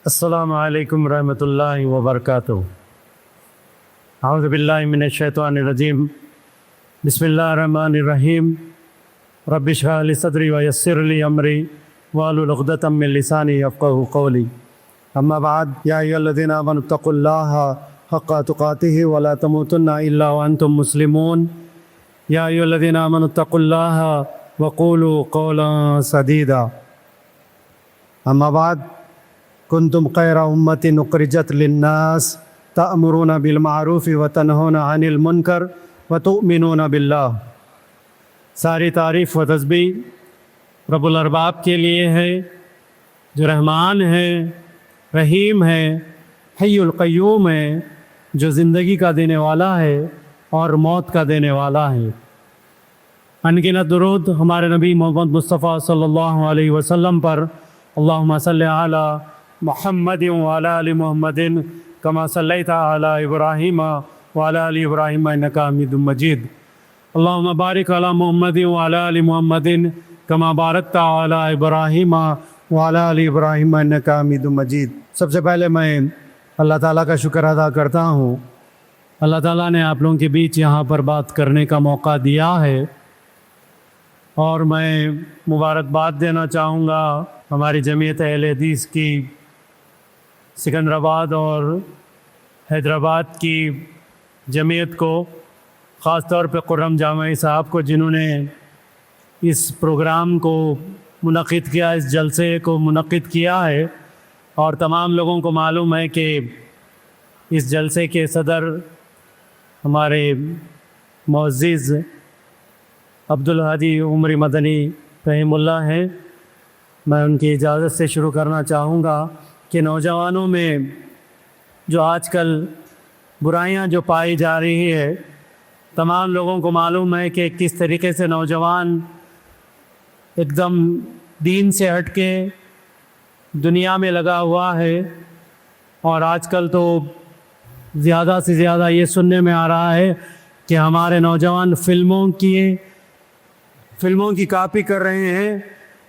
السلام علیکم ورحمۃ اللہ وبرکاتہ۔ اعوذ باللہ من الشیطان الرجیم، بسم اللہ الرحمن الرحیم۔ رب اشرح لی صدری ویسر لی امری واحلل عقدۃ من لسانی یفقہوا قولی۔ اما بعد، یا ایھا الذین آمنوا اتقوا اللہ حق تقاتہ ولا تموتن الا وانتم مسلمون۔ یا ایھا الذین آمنوا اتقوا اللہ وقولوا قولا سدیدا۔ اما بعد، کنتم خیر امت اخرجت للناس تأمرون بالمعروف وتنہون عن المنکر وتؤمنون باللہ۔ ساری تعریف و تسبیح رب الارباب کے لیے ہے، جو رحمان ہے، رحیم ہے، حی القیوم ہے، جو زندگی کا دینے والا ہے اور موت کا دینے والا ہے۔ انگنت درود ہمارے نبی محمد مصطفیٰ صلی اللہ علیہ وسلم پر، اللہم صلی علی محمد وعلی آل محمد کما صلیت علی ابراہیم وعلی آل ابراہیم انک حمید مجید۔ اللہم بارک علی محمد وعلی آل محمد کما بارکت علی ابراہیم وعلی آل ابراہیم انک حمید مجید۔ سب سے پہلے میں اللہ تعالیٰ کا شکر ادا کرتا ہوں، اللہ تعالیٰ نے آپ لوگوں کے بیچ یہاں پر بات کرنے کا موقع دیا ہے، اور میں مبارکباد دینا چاہوں گا ہماری جمعیت اہل حدیث کی سکندرآباد اور حیدرآباد کی جمعیت کو، خاص طور پہ خرم جامعی صاحب کو، جنہوں نے اس پروگرام کو منعقد کیا، اس جلسے کو منعقد کیا ہے۔ اور تمام لوگوں کو معلوم ہے کہ اس جلسے کے صدر ہمارے معزز عبدالہادی عمری مدنی رحم اللہ ہیں۔ میں ان کی اجازت سے شروع کرنا چاہوں گا کہ نوجوانوں میں جو آج کل برائیاں جو پائی جا رہی ہے، تمام لوگوں کو معلوم ہے کہ کس طریقے سے نوجوان ایک دم دین سے ہٹ کے دنیا میں لگا ہوا ہے، اور آج کل تو زیادہ سے زیادہ یہ سننے میں آ رہا ہے کہ ہمارے نوجوان فلموں کی کاپی کر رہے ہیں،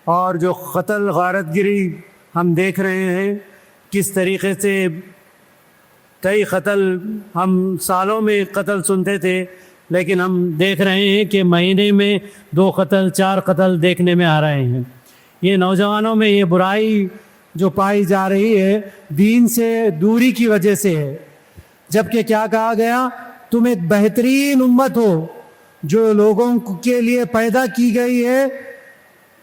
اور جو قتل غارت گری ہم دیکھ رہے ہیں، کس طریقے سے کئی قتل ہم سالوں میں قتل سنتے تھے، لیکن ہم دیکھ رہے ہیں کہ مہینے میں 2 قتل 4 قتل دیکھنے میں آ رہے ہیں۔ یہ نوجوانوں میں یہ برائی جو پائی جا رہی ہے، دین سے دوری کی وجہ سے ہے، جبکہ کیا کہا گیا، تم ایک بہترین امت ہو جو لوگوں کے لیے پیدا کی گئی ہے،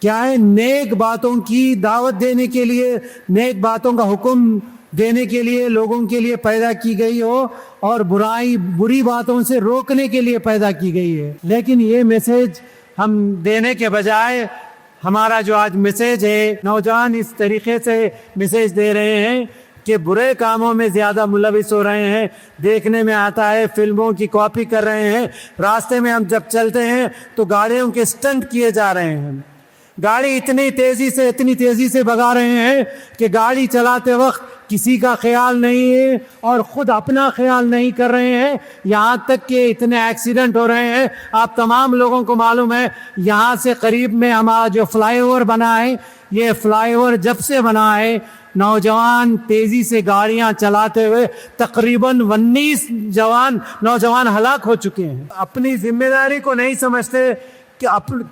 کیا ہے، نیک باتوں کی دعوت دینے کے لیے، نیک باتوں کا حکم دینے کے لیے لوگوں کے لیے پیدا کی گئی ہو، اور بری باتوں سے روکنے کے لیے پیدا کی گئی ہے۔ لیکن یہ میسیج ہم دینے کے بجائے، ہمارا جو آج میسیج ہے، نوجوان اس طریقے سے میسیج دے رہے ہیں کہ برے کاموں میں زیادہ ملوث ہو رہے ہیں۔ دیکھنے میں آتا ہے فلموں کی کاپی کر رہے ہیں، راستے میں ہم جب چلتے ہیں تو گاڑیوں کے اسٹنٹ کیے جا رہے ہیں، گاڑی اتنی تیزی سے بگا رہے ہیں کہ گاڑی چلاتے وقت کسی کا خیال نہیں ہے، اور خود اپنا خیال نہیں کر رہے ہیں، یہاں تک کہ اتنے ایکسیڈنٹ ہو رہے ہیں۔ آپ تمام لوگوں کو معلوم ہے، یہاں سے قریب میں ہمارا جو فلائی اوور بنا ہے، یہ فلائی اوور جب سے بنا ہے، نوجوان تیزی سے گاڑیاں چلاتے ہوئے تقریباً 19 نوجوان ہلاک ہو چکے ہیں۔ اپنی ذمہ داری کو نہیں سمجھتے کہ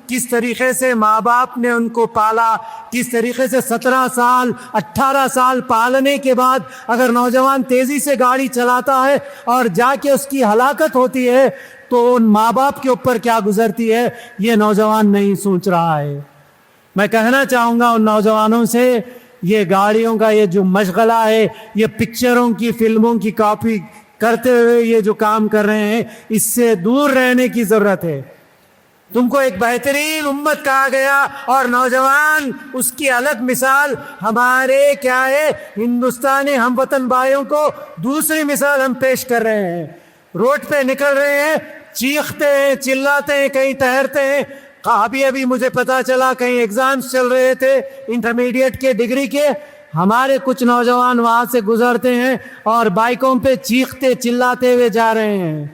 کس طریقے سے ماں باپ نے ان کو پالا، کس طریقے سے 17 سال 18 سال پالنے کے بعد اگر نوجوان تیزی سے گاڑی چلاتا ہے اور جا کے اس کی ہلاکت ہوتی ہے تو ان ماں باپ کے اوپر کیا گزرتی ہے، یہ نوجوان نہیں سوچ رہا ہے۔ میں کہنا چاہوں گا ان نوجوانوں سے، یہ گاڑیوں کا یہ جو مشغلہ ہے، یہ پکچروں کی فلموں کی کاپی کرتے ہوئے یہ جو کام کر رہے ہیں، اس سے دور رہنے کی ضرورت ہے۔ تم کو ایک بہترین امت کہا گیا، اور نوجوان اس کی الگ مثال ہمارے کیا ہے، ہندوستانی ہم وطن بھائیوں کو دوسری مثال ہم پیش کر رہے ہیں۔ روڈ پہ نکل رہے ہیں، چیختے ہیں، چلاتے ہیں، کہیں تیرتے ہیں۔ ابھی مجھے پتا چلا کہیں ایگزامز چل رہے تھے انٹرمیڈیٹ کے، ڈگری کے، ہمارے کچھ نوجوان وہاں سے گزرتے ہیں اور بائکوں پہ چیختے چلاتے ہوئے جا رہے ہیں۔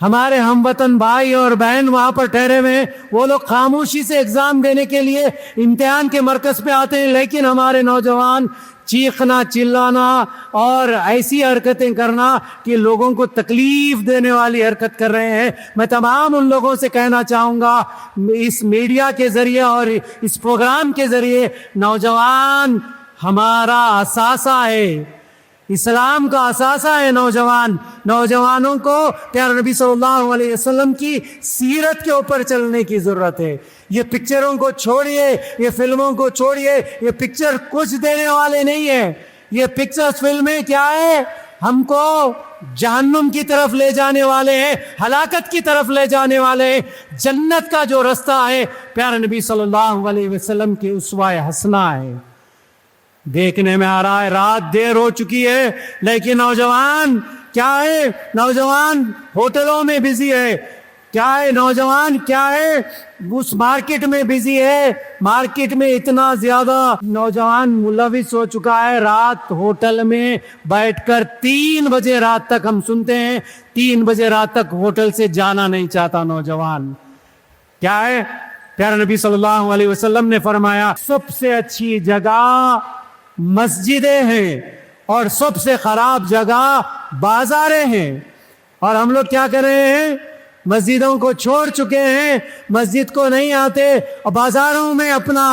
ہمارے ہم وطن بھائی اور بہن وہاں پر ٹھہرے ہوئے ہیں، وہ لوگ خاموشی سے ایگزام دینے کے لیے امتحان کے مرکز پہ آتے ہیں، لیکن ہمارے نوجوان چیخنا چلانا اور ایسی حرکتیں کرنا کہ لوگوں کو تکلیف دینے والی حرکت کر رہے ہیں۔ میں تمام ان لوگوں سے کہنا چاہوں گا، اس میڈیا کے ذریعے اور اس پروگرام کے ذریعے، نوجوان ہمارا اثاثہ ہے، اسلام کا اثاثہ ہے نوجوان۔ نوجوانوں کو پیارے نبی صلی اللہ علیہ وسلم کی سیرت کے اوپر چلنے کی ضرورت ہے۔ یہ پکچروں کو چھوڑیے، یہ فلموں کو چھوڑیے، یہ پکچر کچھ دینے والے نہیں ہیں۔ یہ پکچرز فلمیں کیا ہے؟ ہم کو جہنم کی طرف لے جانے والے ہیں، ہلاکت کی طرف لے جانے والے ہیں۔ جنت کا جو رستہ ہے پیارے نبی صلی اللہ علیہ وسلم کی اسوہ حسنہ ہے۔ دیکھنے میں آ رہا ہے رات دیر ہو چکی ہے، لیکن نوجوان کیا ہے؟ نوجوان ہوٹلوں میں بزی ہے، کیا ہے؟ نوجوان کیا ہے؟ اس مارکیٹ میں بزی ہے۔ مارکیٹ میں اتنا زیادہ نوجوان ملوث ہو چکا ہے، رات ہوٹل میں بیٹھ کر 3 بجے رات تک ہم سنتے ہیں، 3 بجے رات تک ہوٹل سے جانا نہیں چاہتا نوجوان۔ کیا ہے؟ پیارے نبی صلی اللہ علیہ وسلم نے فرمایا سب سے اچھی جگہ مسجدیں ہیں اور سب سے خراب جگہ بازاریں ہیں۔ اور ہم لوگ کیا کر رہے ہیں؟ مسجدوں کو چھوڑ چکے ہیں، مسجد کو نہیں آتے، اور بازاروں میں اپنا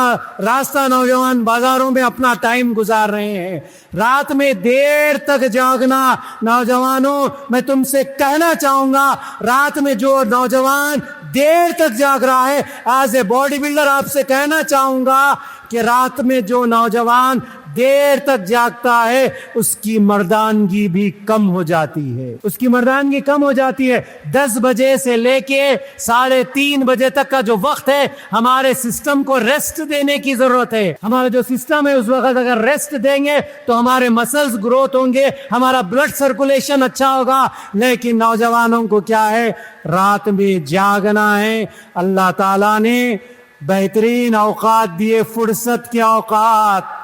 راستہ، نوجوان بازاروں میں اپنا ٹائم گزار رہے ہیں۔ رات میں دیر تک جاگنا، نوجوانوں میں تم سے کہنا چاہوں گا، رات میں جو نوجوان دیر تک جاگ رہا ہے، ایز اے باڈی بلڈر آپ سے کہنا چاہوں گا کہ رات میں جو نوجوان دیر تک جاگتا ہے اس کی مردانگی بھی کم ہو جاتی ہے، اس کی مردانگی کم ہو جاتی ہے۔ 10 بجے سے لے کے 3:30 بجے تک کا جو وقت ہے، ہمارے سسٹم کو ریسٹ دینے کی ضرورت ہے۔ ہمارا جو سسٹم ہے اس وقت اگر ریسٹ دیں گے تو ہمارے مسلز گروتھ ہوں گے، ہمارا بلڈ سرکولیشن اچھا ہوگا۔ لیکن نوجوانوں کو کیا ہے؟ رات میں جاگنا ہے۔ اللہ تعالیٰ نے بہترین اوقات دیے، فرصت کے اوقات۔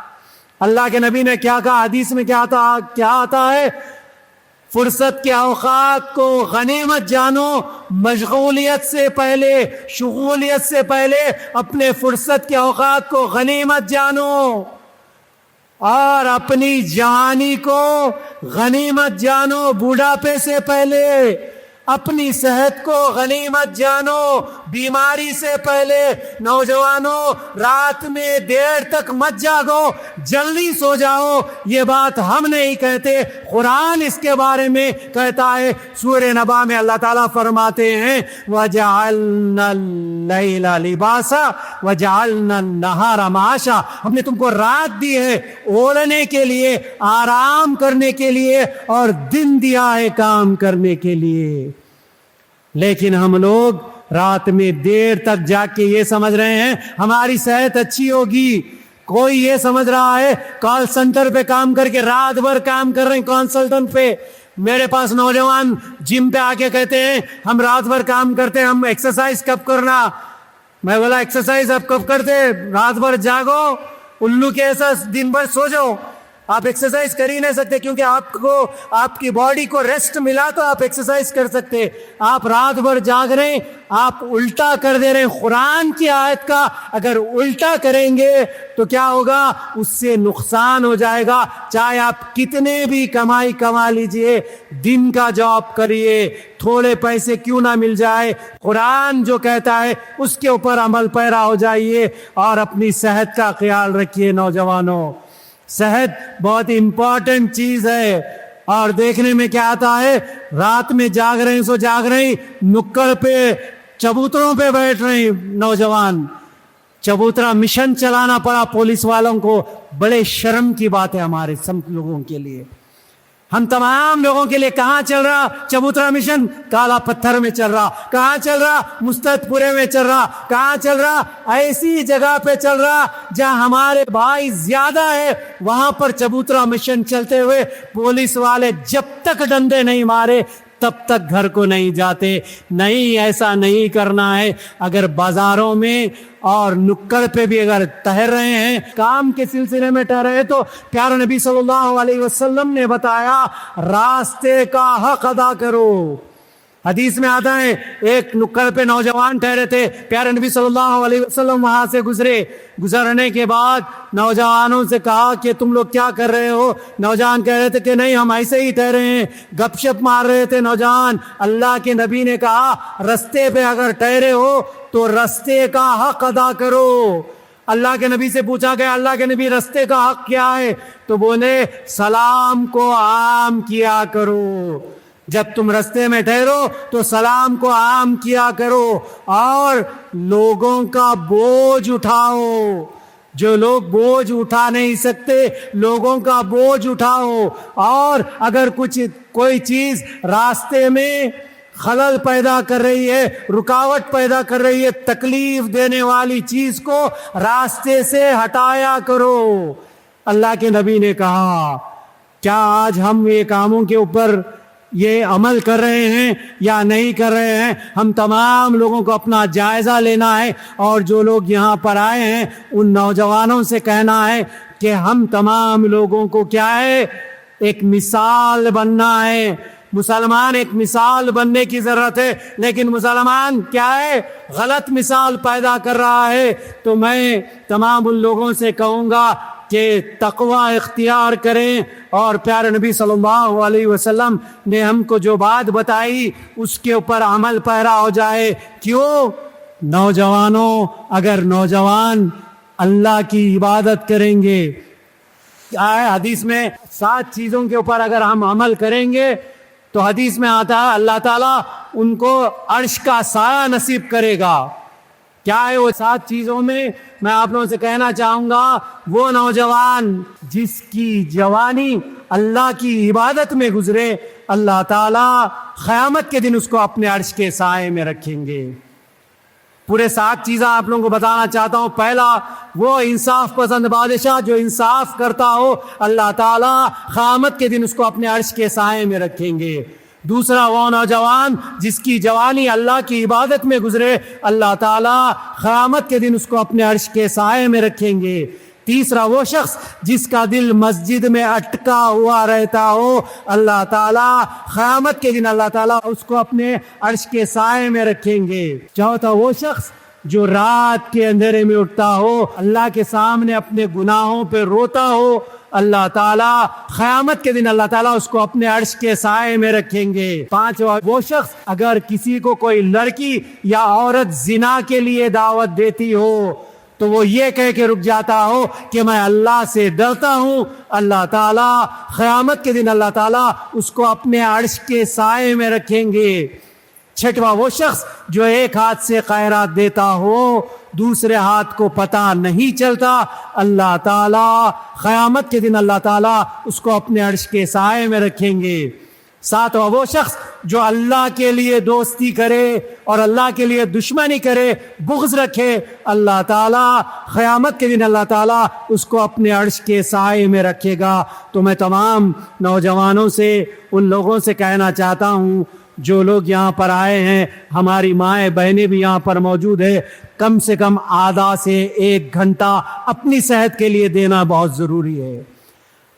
اللہ کے نبی نے کیا کہا؟ حدیث میں کیا آتا ہے؟ فرصت کے اوقات کو غنیمت جانو، مشغولیت سے پہلے، شغولیت سے پہلے اپنے فرصت کے اوقات کو غنیمت جانو، اور اپنی جوانی کو غنیمت جانو، بوڑھاپے سے پہلے اپنی صحت کو غنیمت جانو، بیماری سے پہلے۔ نوجوانوں رات میں دیر تک مت جاگو، جلدی سو جاؤ۔ یہ بات ہم نہیں کہتے، قرآن اس کے بارے میں کہتا ہے۔ سورہ نبا میں اللہ تعالیٰ فرماتے ہیں وَجَعَلْنَا اللَّيْلَ لِبَاسًا وَجَعَلْنَا النَّهَارَ مَعَاشًا۔ ہم نے تم کو رات دی ہے اوڑھنے کے لیے، آرام کرنے کے لیے، اور دن دیا ہے کام کرنے کے لیے۔ لیکن ہم لوگ رات میں دیر تک جاگ کے یہ سمجھ رہے ہیں ہماری صحت اچھی ہوگی۔ کوئی یہ سمجھ رہا ہے کال سینٹر پہ کام کر کے رات بھر کام کر رہے ہیں کنسلٹنٹ پہ۔ میرے پاس نوجوان جم پہ آ کے کہتے ہیں ہم رات بھر کام کرتے ہیں، ہم ایکسرسائز کب کرنا؟ میں بولا ایکسرسائز اب کب کرتے؟ رات بھر جاگو، الو کے ایسا دن بھر سو جاؤ۔ آپ ایکسرسائز کر ہی نہیں سکتے، کیونکہ آپ کو آپ کی باڈی کو ریسٹ ملا تو آپ ایکسرسائز کر سکتے۔ آپ رات بھر جاگ رہے ہیں، آپ الٹا کر دے رہے ہیں۔ قرآن کی آیت کا اگر الٹا کریں گے تو کیا ہوگا؟ اس سے نقصان ہو جائے گا۔ چاہے آپ کتنے بھی کمائی کما لیجئے، دن کا جاب کریے، تھوڑے پیسے کیوں نہ مل جائے، قرآن جو کہتا ہے اس کے اوپر عمل پیرا ہو جائیے، اور اپنی صحت کا خیال رکھیے۔ نوجوانوں، صحت بہت امپورٹنٹ چیز ہے۔ اور دیکھنے میں کیا آتا ہے؟ رات میں جاگ رہے ہیں، سو جاگ رہے ہیں، نکڑ پہ چبوتروں پہ بیٹھ رہے ہیں نوجوان۔ چبوترا مشن چلانا پڑا پولیس والوں کو، بڑے شرم کی بات ہے ہمارے سب لوگوں کے لیے۔ ہم تمام لوگوں کے لیے کہاں چل رہا چبوترا مشن؟ کالا پتھر میں چل رہا۔ کہاں چل رہا؟ مستد پورے میں چل رہا۔ کہاں چل رہا؟ ایسی جگہ پہ چل رہا جہاں ہمارے بھائی زیادہ ہے، وہاں پر چبوترا مشن چلتے ہوئے پولیس والے جب تک ڈنڈے نہیں مارے تب تک گھر کو نہیں جاتے۔ نہیں، ایسا نہیں کرنا ہے۔ اگر بازاروں میں اور نکڑ پہ بھی اگر ٹہر رہے ہیں، کام کے سلسلے میں ٹہر رہے، تو پیارے نبی صلی اللہ علیہ وسلم نے بتایا راستے کا حق ادا کرو۔ حدیث میں آتا ہے ایک نکڑ پہ نوجوان ٹھہرے تھے، پیارے نبی صلی اللہ علیہ وسلم وہاں سے گزرنے کے بعد نوجوانوں سے کہا کہ تم لوگ کیا کر رہے ہو؟ نوجوان کہہ رہے تھے کہ نہیں، ہم ایسے ہی ٹھہرے ہیں، گپ شپ مار رہے تھے نوجوان۔ اللہ کے نبی نے کہا رستے پہ اگر ٹھہرے ہو تو رستے کا حق ادا کرو۔ اللہ کے نبی سے پوچھا گیا اللہ کے نبی رستے کا حق کیا ہے؟ تو بولے سلام کو عام کیا کرو، جب تم رستے میں ٹھہرو تو سلام کو عام کیا کرو اور لوگوں کا بوجھ اٹھاؤ۔ جو لوگ بوجھ اٹھا نہیں سکتے لوگوں کا بوجھ اٹھاؤ، اور اگر کوئی چیز راستے میں خلل پیدا کر رہی ہے، رکاوٹ پیدا کر رہی ہے، تکلیف دینے والی چیز کو راستے سے ہٹایا کرو۔ اللہ کے نبی نے کہا کیا آج ہم یہ کاموں کے اوپر یہ عمل کر رہے ہیں یا نہیں کر رہے ہیں؟ ہم تمام لوگوں کو اپنا جائزہ لینا ہے، اور جو لوگ یہاں پر آئے ہیں ان نوجوانوں سے کہنا ہے کہ ہم تمام لوگوں کو کیا ہے، ایک مثال بننا ہے۔ مسلمان ایک مثال بننے کی ضرورت ہے، لیکن مسلمان کیا ہے، غلط مثال پیدا کر رہا ہے۔ تو میں تمام ان لوگوں سے کہوں گا کہ تقوی اختیار کریں، اور پیارے نبی صلی اللہ علیہ وسلم نے ہم کو جو بات بتائی اس کے اوپر عمل پیرا ہو جائے۔ کیوں؟ نوجوانوں، اگر نوجوان اللہ کی عبادت کریں گے، حدیث میں 7 چیزوں کے اوپر اگر ہم عمل کریں گے تو حدیث میں آتا ہے اللہ تعالیٰ ان کو عرش کا سایہ نصیب کرے گا۔ کیا ہے وہ 7 چیزوں میں؟ میں آپ لوگوں سے کہنا چاہوں گا وہ نوجوان جس کی جوانی اللہ کی عبادت میں گزرے، اللہ تعالیٰ قیامت کے دن اس کو اپنے عرش کے سائے میں رکھیں گے۔ پورے 7 چیزیں آپ لوگوں کو بتانا چاہتا ہوں۔ پہلا، وہ انصاف پسند بادشاہ جو انصاف کرتا ہو، اللہ تعالیٰ قیامت کے دن اس کو اپنے عرش کے سائے میں رکھیں گے۔ دوسرا، وہ نوجوان جس کی جوانی اللہ کی عبادت میں گزرے، اللہ تعالیٰ قیامت کے دن اس کو اپنے عرش کے سائے میں رکھیں گے۔ تیسرا، وہ شخص جس کا دل مسجد میں اٹکا ہوا رہتا ہو، اللہ تعالیٰ قیامت کے دن اللہ تعالیٰ اس کو اپنے عرش کے سائے میں رکھیں گے۔ چوتھا، وہ شخص جو رات کے اندھیرے میں اٹھتا ہو، اللہ کے سامنے اپنے گناہوں پہ روتا ہو، اللہ تعالیٰ قیامت کے دن اللہ تعالیٰ اس کو اپنے عرش کے سائے میں رکھیں گے۔ پانچواں، وہ شخص اگر کسی کو کوئی لڑکی یا عورت زنا کے لیے دعوت دیتی ہو تو وہ یہ کہہ کے رک جاتا ہو کہ میں اللہ سے ڈرتا ہوں، اللہ تعالیٰ قیامت کے دن اللہ تعالیٰ اس کو اپنے عرش کے سائے میں رکھیں گے۔ چھٹواں، وہ شخص جو ایک ہاتھ سے خیرات دیتا ہو دوسرے ہاتھ کو پتہ نہیں چلتا، اللہ تعالیٰ قیامت کے دن اللہ تعالیٰ اس کو اپنے عرش کے سائے میں رکھیں گے۔ ساتواں، وہ شخص جو اللہ کے لیے دوستی کرے اور اللہ کے لیے دشمنی کرے، بغض رکھے، اللہ تعالیٰ قیامت کے دن اللہ تعالیٰ اس کو اپنے عرش کے سائے میں رکھے گا۔ تو میں تمام نوجوانوں سے، ان لوگوں سے کہنا چاہتا ہوں جو لوگ یہاں پر آئے ہیں، ہماری مائیں بہنیں بھی یہاں پر موجود ہے، کم سے کم آدھا سے 1 گھنٹہ اپنی صحت کے لیے دینا بہت ضروری ہے۔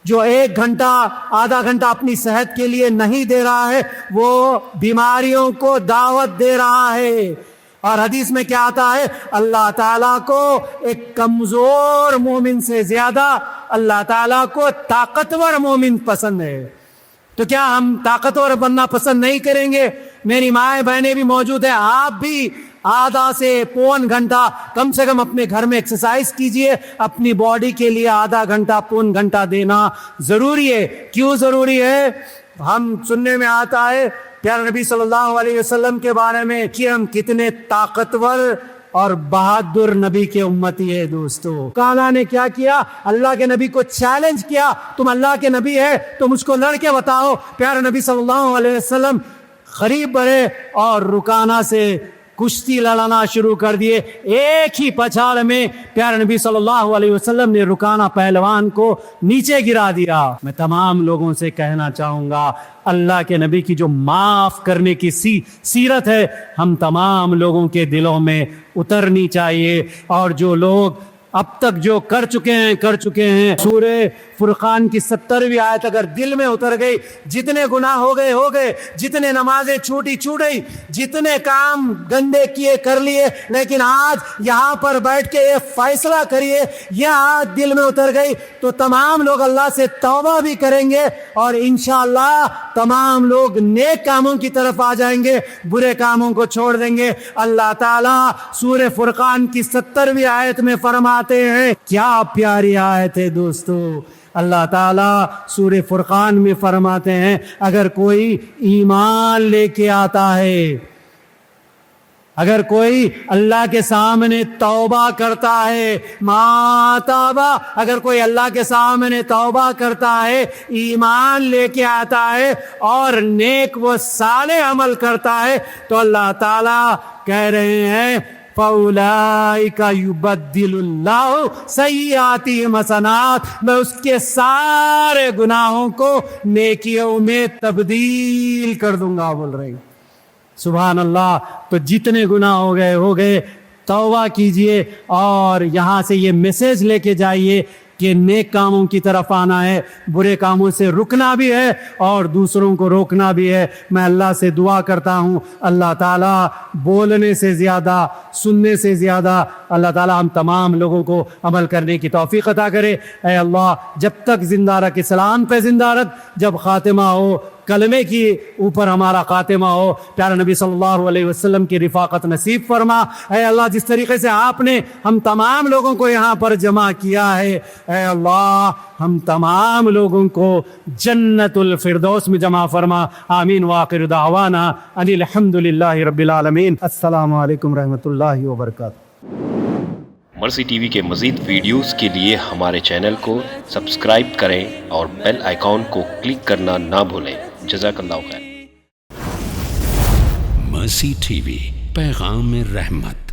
جو 1 گھنٹہ آدھا گھنٹہ اپنی صحت کے لیے نہیں دے رہا ہے وہ بیماریوں کو دعوت دے رہا ہے۔ اور حدیث میں کیا آتا ہے، اللہ تعالیٰ کو ایک کمزور مومن سے زیادہ اللہ تعالیٰ کو طاقتور مومن پسند ہے۔ تو کیا ہم طاقتور بننا پسند نہیں کریں گے؟ میری مائیں بہنیں بھی موجود ہیں، آپ بھی آدھا سے پون گھنٹہ کم سے کم اپنے گھر میں ایکسرسائز کیجئے، اپنی باڈی کے لیے آدھا گھنٹہ پون گھنٹہ دینا ضروری ہے۔ کیوں ضروری ہے؟ ہم سننے میں آتا ہے پیارے نبی صلی اللہ علیہ وسلم کے بارے میں کہ ہم کتنے طاقتور اور بہادر نبی کے امتی ہے۔ دوستو، کانا نے کیا کیا؟ اللہ کے نبی کو چیلنج کیا، تم اللہ کے نبی ہے تو مجھ کو لڑ کے بتاؤ۔ پیارے نبی صلی اللہ علیہ وسلم قریب بڑھے اور رکانہ سے کشتی لڑانا شروع کر دیے۔ ایک ہی پچھاڑ میں پیارے نبی صلی اللہ علیہ وسلم نے رکانہ پہلوان کو نیچے گرا دیا۔ میں تمام لوگوں سے کہنا چاہوں گا اللہ کے نبی کی جو معاف کرنے کی سیرت ہے ہم تمام لوگوں کے دلوں میں اترنی چاہیے، اور جو لوگ اب تک جو کر چکے ہیں. سورہ فرقان کی 70ویں آیت اگر دل میں اتر گئی، جتنے گناہ ہو گئے، جتنے نمازیں چھوٹی، جتنے کام گندے کیے کر لیے، لیکن آج یہاں پر بیٹھ کے ایک فیصلہ کریے، یہ آج دل میں اتر گئی تو تمام لوگ اللہ سے توبہ بھی کریں گے اور انشاءاللہ تمام لوگ نیک کاموں کی طرف آ جائیں گے، برے کاموں کو چھوڑ دیں گے. اللہ تعالیٰ سورہ فرقان کی 70ویں آیت میں فرماتے ہیں، کیا پیاری آیت ہے دوستو. اللہ تعالیٰ سورہ فرقان میں فرماتے ہیں اگر کوئی ایمان لے کے آتا ہے، اگر کوئی اللہ کے سامنے توبہ کرتا ہے، ماتابہ، اگر کوئی اللہ کے سامنے توبہ کرتا ہے، ایمان لے کے آتا ہے اور نیک و صالح عمل کرتا ہے، تو اللہ تعالیٰ کہہ رہے ہیں فَأُولَئِكَ يُبَدِّلُ اللَّهُ سَيِّئَاتِهِمْ حَسَنَاتٍ، میں اس کے سارے گناہوں کو نیکیوں میں تبدیل کر دوں گا. بول رہے ہیں سبحان اللہ. تو جتنے گناہ ہو گئے توبہ کیجئے اور یہاں سے یہ میسج لے کے جائیے کہ نیک کاموں کی طرف آنا ہے، برے کاموں سے رکنا بھی ہے اور دوسروں کو روکنا بھی ہے. میں اللہ سے دعا کرتا ہوں اللہ تعالیٰ بولنے سے زیادہ، سننے سے زیادہ اللہ تعالیٰ ہم تمام لوگوں کو عمل کرنے کی توفیق عطا کرے. اے اللہ جب تک زندہ رکھ، اسلام پہ زندہ رکھ، جب خاتمہ ہو کلمے کی اوپر ہمارا خاتمہ ہو، پیارے نبی صلی اللہ علیہ وسلم کی رفاقت نصیب فرما. اے اللہ جس طریقے سے آپ نے ہم تمام لوگوں کو یہاں پر جمع کیا ہے، اے اللہ ہم تمام لوگوں کو جنت الفردوس میں جمع فرما. آمین. وآخر دعوانا ان الحمد للہ رب العالمین. السلام علیکم رحمۃ اللہ وبرکاتہ. مرسی ٹی وی کے مزید ویڈیوز کے لیے ہمارے چینل کو سبسکرائب کریں اور بیل آئیکن کو کلک کرنا نہ بھولیں. جزاک اللہ خیر. مرسی ٹی وی، پیغام رحمت.